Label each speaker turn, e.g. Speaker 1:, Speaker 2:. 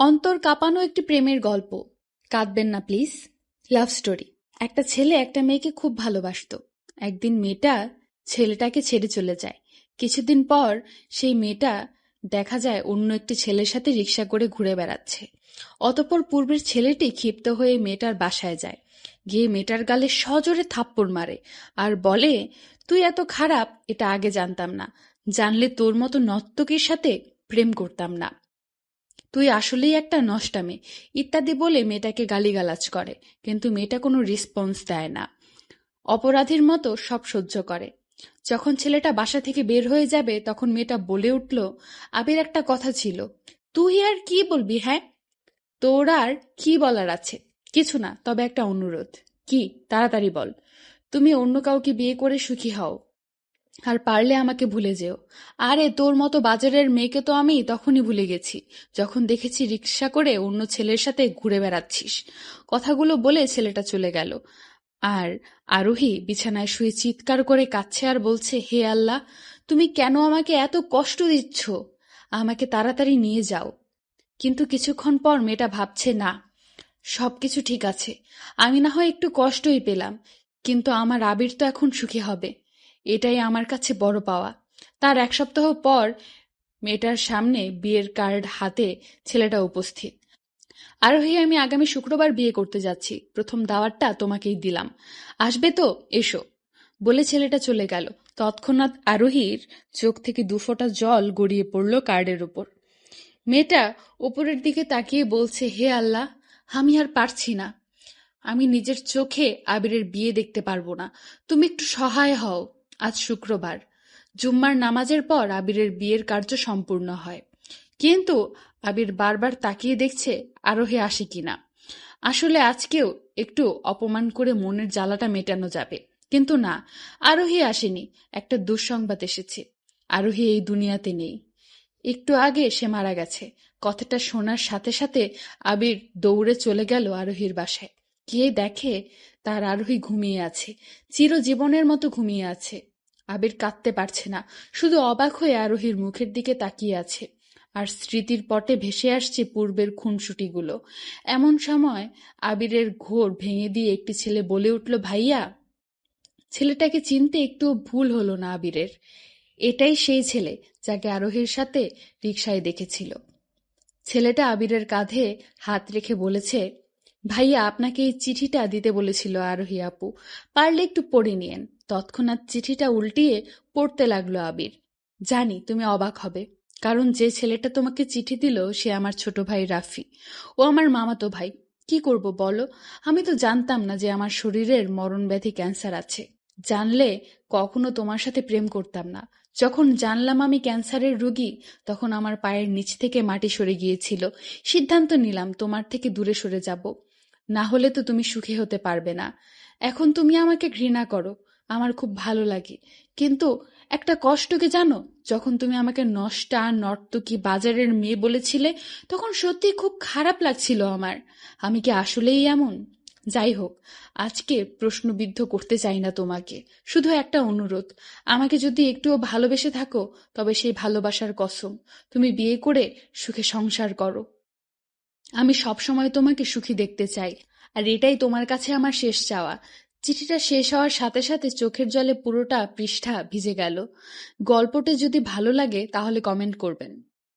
Speaker 1: অন্তর কাঁপানো একটি প্রেমের গল্প। কাঁদবেন না প্লিজ। Love story. একটা ছেলে একটা মেয়েকে খুব ভালোবাসতো। একদিন মেয়েটা ছেলেটাকে ছেড়ে চলে যায়। কিছুদিন পর সেই মেয়েটা দেখা যায় অন্য একটি ছেলের সাথে রিক্সা করে ঘুরে বেড়াচ্ছে। অতঃপর পূর্বের ছেলেটি ক্ষিপ্ত হয়ে মেয়েটার বাসায় যায়। গিয়ে মেয়েটার গালে সজোরে থাপ্পড় মারে আর বলে, তুই এত খারাপ এটা আগে জানতাম না, জানলে তোর মতো নর্তকীর সাথে প্রেম করতাম না, তুই আসলেই একটা নষ্টা মেয়ে, ইত্যাদি বলে মেয়েটাকে গালিগালাজ করে। কিন্তু মেয়েটা কোনো রেসপন্স দেয় না, অপরাধীর মতো সব সহ্য করে। যখন ছেলেটা বাসা থেকে বের হয়ে যাবে তখন মেয়েটা বলে উঠল, আবির একটা কথা ছিল। তুই আর কি বলবি? হ্যাঁ, তোর আর কি বলার আছে? কিছু না, তবে একটা অনুরোধ। কি? তাড়াতাড়ি বল। তুমি অন্য কাউকে বিয়ে করে সুখী হও, আর পারলে আমাকে ভুলে যেও। আরে তোর মতো বাজারের মেয়েকে তো আমি তখনই ভুলে গেছি যখন দেখেছি রিক্সা করে অন্য ছেলের সাথে ঘুরে বেড়াচ্ছিস। কথাগুলো বলে ছেলেটা চলে গেল। আর আরোহী বিছানায় শুয়ে চিৎকার করে কাঁদছে আর বলছে, হে আল্লাহ, তুমি কেন আমাকে এত কষ্ট দিচ্ছ? আমাকে তাড়াতাড়ি নিয়ে যাও। কিন্তু কিছুক্ষণ পর মেয়েটা ভাবছে, না, সবকিছু ঠিক আছে, আমি না হয় একটু কষ্টই পেলাম, কিন্তু আমার আবির তো এখন সুখী হবে, এটাই আমার কাছে বড় পাওয়া। তার এক সপ্তাহ পর মেয়েটার সামনে বিয়ের কার্ড হাতে ছেলেটা উপস্থিত। আরোহী, আমি আগামী শুক্রবার বিয়ে করতে যাচ্ছি, প্রথম দাওয়াতটা তোমাকেই দিলাম, আসবে তো? এসো, বলে ছেলেটা চলে গেল। তৎক্ষণাৎ আরোহীর চোখ থেকে দুফোঁটা জল গড়িয়ে পড়ল কার্ডের উপর। মেয়েটা উপরের দিকে তাকিয়ে বলছে, হে আল্লাহ, আমি আর পারছি না, আমি নিজের চোখে আবিরের বিয়ে দেখতে পারবো না, তুমি একটু সহায় হও। আজ শুক্রবার, জুম্মার নামাজের পর আবিরের বিয়ের কার্য সম্পূর্ণ হয়। কিন্তু আবির বারবার তাকিয়ে দেখছে আরোহী আসে কিনা। আসলে আজকেও একটু অপমান করে মনের জ্বালাটা মেটানো যাবে, কিন্তু না, আরোহী আসেনি। একটা দুঃসংবাদ এসেছে, আরোহী এই দুনিয়াতে নেই। একটু আগে সে মারা গেছে। কথাটা শোনার সাথে সাথে আবির দৌড়ে চলে গেল আরোহীর বাসায়। গিয়ে দেখে তার আরোহী ঘুমিয়ে আছে, চিরজীবনের মতো ঘুমিয়ে আছে। আবির কাঁদতে পারছে না, শুধু অবাক হয়ে আরোহীর মুখের দিকে তাকিয়ে আছে। আর স্মৃতির পটে ভেসে আসছে পূর্বের খুনসুটিগুলো। এমন সময় আবিরের ঘোর ভেঙে দিয়ে একটি ছেলে বলে উঠল, ভাইয়া। ছেলেটাকে চিনতে একটুও ভুল হলো না আবিরের। এটাই সেই ছেলে যাকে আরোহীর সাথে রিকশায় দেখেছিল। ছেলেটা আবিরের কাঁধে হাত রেখে বলেছে, ভাইয়া, আপনাকে এই চিঠিটা দিতে বলেছিল আরোহী আপু, পারলে একটু পড়ে নিয়েন। তৎক্ষণাৎ চিঠিটা উল্টিয়ে পড়তে লাগলো আবির। জানি তুমি অবাক হবে, কারণ যে ছেলেটা তোমাকে চিঠি দিল সে আমার ছোট ভাই রাফি। ও আমার মামাতো ভাই। কি করব বলো, আমি তো জানতাম না যে আমার শরীরের মরণব্যাধি ক্যান্সার আছে। জানলে কখনো তোমার সাথে প্রেম করতাম না। যখন জানলাম আমি ক্যান্সারের রোগী, তখন আমার পায়ের নিচ থেকে মাটি সরে গিয়েছিল। সিদ্ধান্ত নিলাম তোমার থেকে দূরে সরে যাব, না হলে তো তুমি সুখী হতে পারবে না। এখন তুমি আমাকে ঘৃণা করো, আমার খুব ভালো লাগে, কিন্তু একটা কষ্ট কি জানো? যখন তুমি আমাকে নষ্টা, নর্তকী, বাজারের মেয়ে বলেছিলে, তখন সত্যি খুব খারাপ লাগছিল আমার। আমি কি আসলেই এমন? যাই হোক, আজকে প্রশ্নবিদ্ধ করতে চাই না তোমাকে। শুধু একটা অনুরোধ, আমাকে যদি একটুও ভালোবেসে থাকো, তবে সেই ভালোবাসার কসম, তুমি বিয়ে করে সুখে সংসার করো। আমি সবসময় তোমাকে সুখী দেখতে চাই, আর এটাই তোমার কাছে আমার শেষ চাওয়া। চিঠিটা শেষ হওয়ার সাথে সাথে চোখের জলে পুরোটা পৃষ্ঠা ভিজে গেল। গল্পটা যদি ভালো লাগে তাহলে কমেন্ট করবেন।